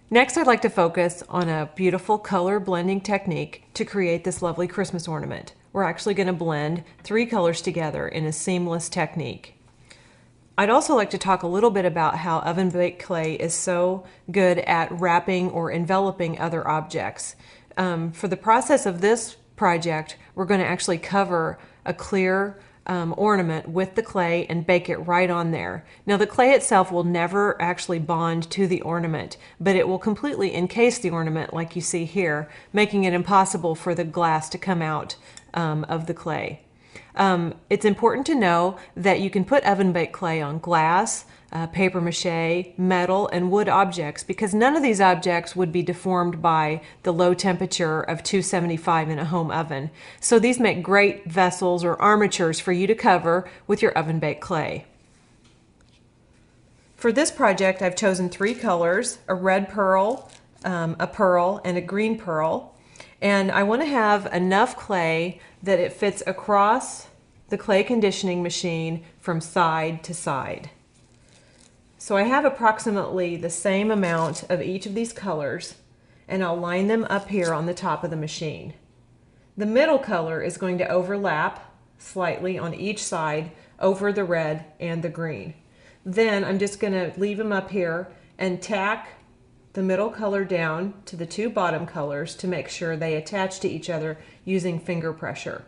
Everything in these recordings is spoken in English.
Next, I'd like to focus on a beautiful color blending technique to create this lovely Christmas ornament. We're actually going to blend 3 colors together in a seamless technique. I'd also like to talk a little bit about how oven-baked clay is so good at wrapping or enveloping other objects. For the process of this project, we're going to actually cover a clear ornament with the clay and bake it right on there. Now the clay itself will never actually bond to the ornament, but it will completely encase the ornament like you see here, making it impossible for the glass to come out of the clay. It's important to know that you can put oven-baked clay on glass, paper mache, metal, and wood objects because none of these objects would be deformed by the low temperature of 275 in a home oven. So these make great vessels or armatures for you to cover with your oven-baked clay. For this project, I've chosen 3 colors, a red pearl, a pearl, and a green pearl. And I want to have enough clay that it fits across the clay conditioning machine from side to side. So I have approximately the same amount of each of these colors, and I'll line them up here on the top of the machine. The middle color is going to overlap slightly on each side over the red and the green. Then I'm just going to leave them up here and tack the middle color down to the 2 bottom colors to make sure they attach to each other using finger pressure.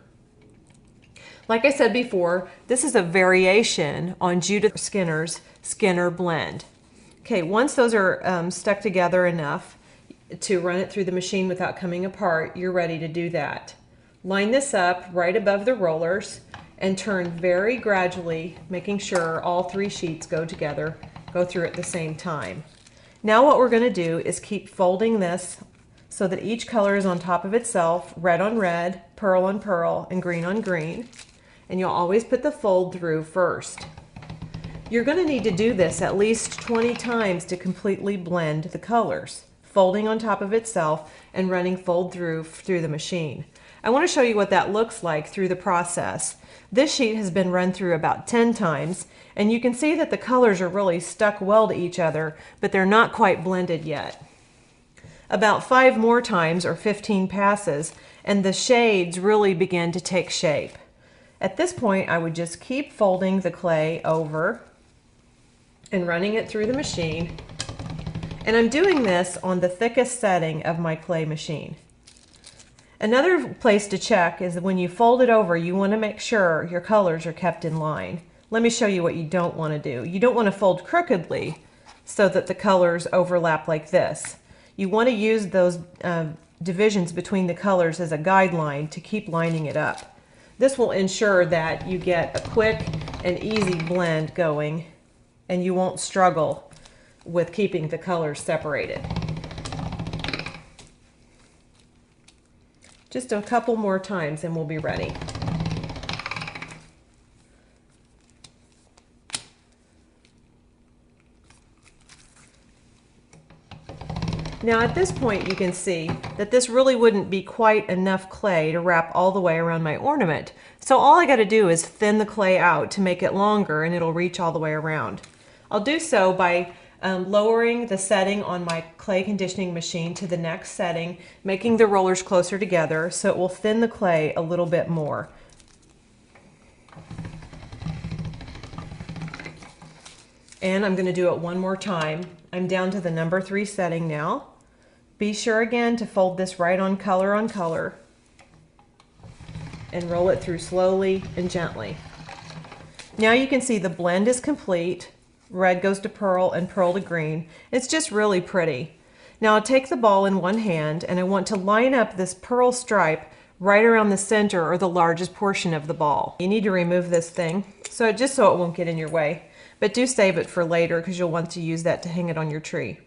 Like I said before, this is a variation on Judith Skinner's Skinner blend. Okay, once those are stuck together enough to run it through the machine without coming apart, you're ready to do that. Line this up right above the rollers and turn very gradually, making sure all 3 sheets go together, go through at the same time. Now what we're going to do is keep folding this so that each color is on top of itself, red on red, pearl on pearl, and green on green. And you'll always put the fold through first. You're going to need to do this at least 20 times to completely blend the colors, folding on top of itself and running fold through the machine. I want to show you what that looks like through the process. This sheet has been run through about 10 times, and you can see that the colors are really stuck well to each other, but they're not quite blended yet. About 5 more times or 15 passes, and the shades really begin to take shape. At this point, I would just keep folding the clay over and running it through the machine. And I'm doing this on the thickest setting of my clay machine. Another place to check is that when you fold it over, you want to make sure your colors are kept in line. Let me show you what you don't want to do. You don't want to fold crookedly so that the colors overlap like this. You want to use those divisions between the colors as a guideline to keep lining it up. This will ensure that you get a quick and easy blend going and you won't struggle with keeping the colors separated. Just a couple more times and we'll be ready. Now at this point you can see that this really wouldn't be quite enough clay to wrap all the way around my ornament. So all I got to do is thin the clay out to make it longer and it'll reach all the way around. I'll do so by lowering the setting on my clay conditioning machine to the next setting, making the rollers closer together so it will thin the clay a little bit more. And I'm going to do it one more time. I'm down to the number 3 setting now. Be sure again to fold this right on color and roll it through slowly and gently. Now you can see the blend is complete. Red goes to pearl and pearl to green. It's just really pretty. Now I'll take the ball in one hand and I want to line up this pearl stripe right around the center or the largest portion of the ball. You need to remove this thing just so it won't get in your way. But do save it for later because you'll want to use that to hang it on your tree.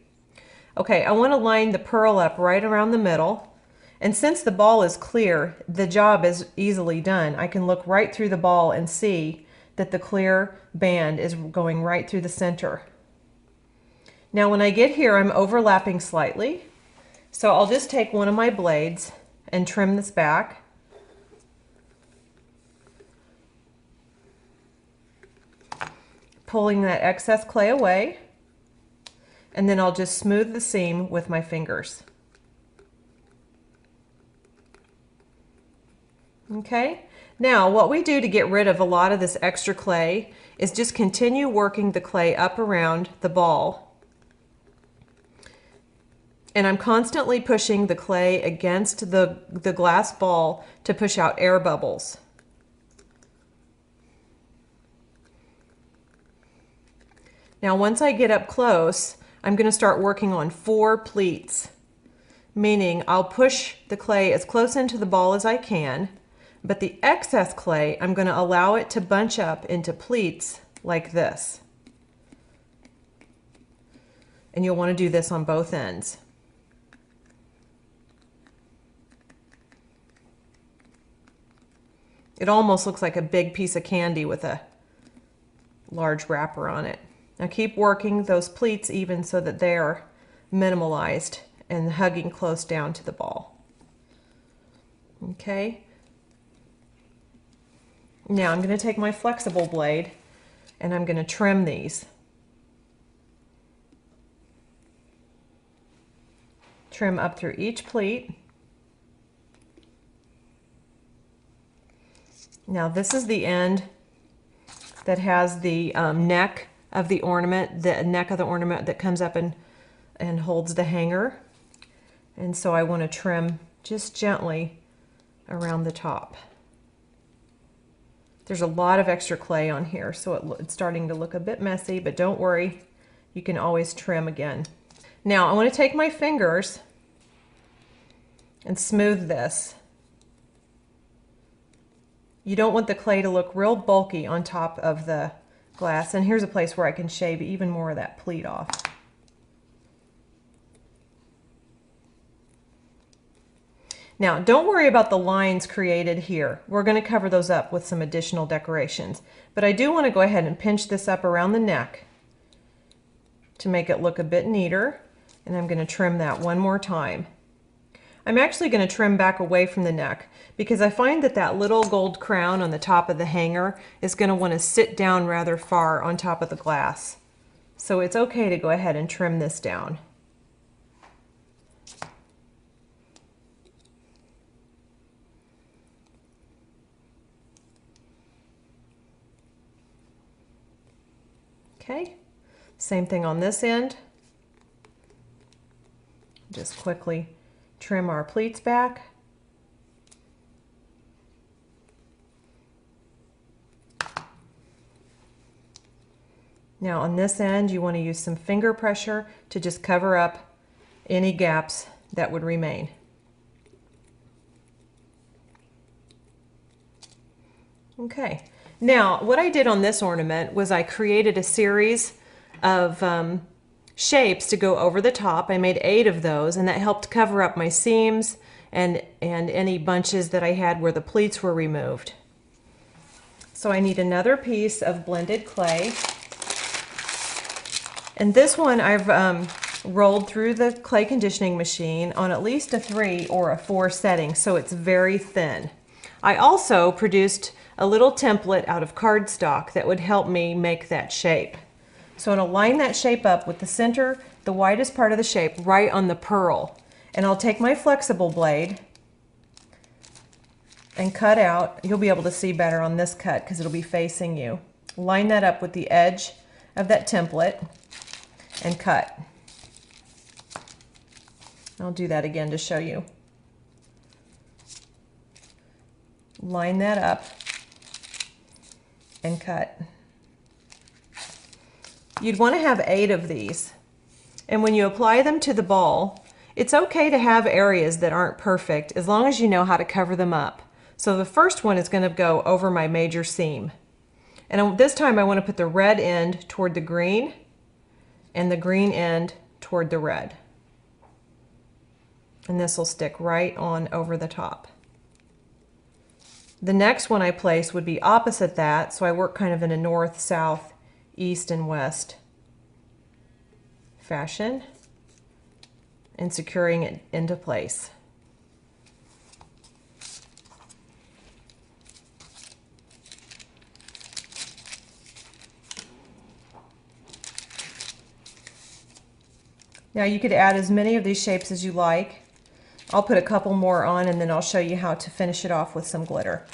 Okay, I want to line the pearl up right around the middle. And since the ball is clear, the job is easily done. I can look right through the ball and see that the clear band is going right through the center. Now when I get here, I'm overlapping slightly. So I'll just take one of my blades and trim this back. Pulling that excess clay away. and then I'll just smooth the seam with my fingers. Okay, now what we do to get rid of a lot of this extra clay is just continue working the clay up around the ball. And I'm constantly pushing the clay against the glass ball to push out air bubbles. Now once I get up close, I'm going to start working on 4 pleats, meaning I'll push the clay as close into the ball as I can, but the excess clay, I'm going to allow it to bunch up into pleats like this. And you'll want to do this on both ends. It almost looks like a big piece of candy with a large wrapper on it. Now keep working those pleats even so that they are minimalized and hugging close down to the ball. Okay. Now I'm going to take my flexible blade and I'm going to trim these. Trim up through each pleat. Now this is the end that has the neck of the ornament, that comes up and holds the hanger. And so I want to trim just gently around the top. There's a lot of extra clay on here, so it's starting to look a bit messy, but don't worry, you can always trim again. Now I want to take my fingers and smooth this. You don't want the clay to look real bulky on top of the glass, and here's a place where I can shave even more of that pleat off. Now don't worry about the lines created here. We're going to cover those up with some additional decorations, but I do want to go ahead and pinch this up around the neck to make it look a bit neater, and I'm going to trim that one more time. I'm actually going to trim back away from the neck because I find that that little gold crown on the top of the hanger is going to want to sit down rather far on top of the glass. So it's okay to go ahead and trim this down. Okay, same thing on this end. Just quickly trim our pleats back. Now on this end, you want to use some finger pressure to just cover up any gaps that would remain. Okay, now what I did on this ornament was I created a series of shapes to go over the top. I made 8 of those, and that helped cover up my seams and any bunches that I had where the pleats were removed. So I need another piece of blended clay. And this one I've rolled through the clay conditioning machine on at least a 3 or a 4 setting, so it's very thin. I also produced a little template out of cardstock that would help me make that shape. So I'm going to line that shape up with the center, the widest part of the shape, right on the pearl. And I'll take my flexible blade and cut out. You'll be able to see better on this cut because it'll be facing you. Line that up with the edge of that template and cut. I'll do that again to show you. Line that up and cut. You'd want to have 8 of these, and when you apply them to the ball, it's okay to have areas that aren't perfect as long as you know how to cover them up. So the first one is going to go over my major seam, and this time I want to put the red end toward the green and the green end toward the red, and this will stick right on over the top. The next one I place would be opposite that, so I work kind of in a north, south, east, and west fashion and securing it into place. Now you could add as many of these shapes as you like. I'll put a couple more on and then I'll show you how to finish it off with some glitter.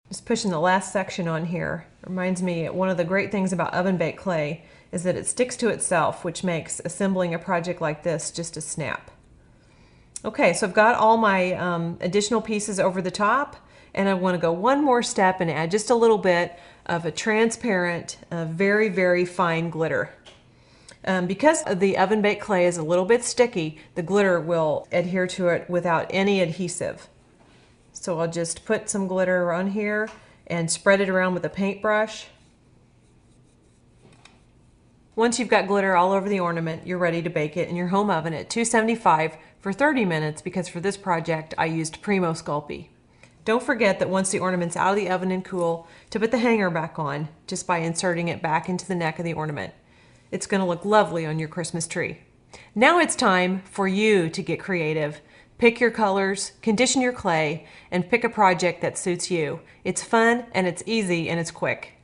Just pushing the last section on here. Reminds me, one of the great things about oven baked clay is that it sticks to itself, which makes assembling a project like this just a snap. Okay, so I've got all my additional pieces over the top, and I want to go one more step and add just a little bit of a transparent, very, very fine glitter. Because the oven baked clay is a little bit sticky, the glitter will adhere to it without any adhesive. So I'll just put some glitter on here and spread it around with a paintbrush. Once you've got glitter all over the ornament, you're ready to bake it in your home oven at 275 for 30 minutes because for this project I used Primo Sculpey. Don't forget that once the ornament's out of the oven and cool, to put the hanger back on just by inserting it back into the neck of the ornament. It's going to look lovely on your Christmas tree. Now it's time for you to get creative. Pick your colors, condition your clay, and pick a project that suits you. It's fun and it's easy and it's quick.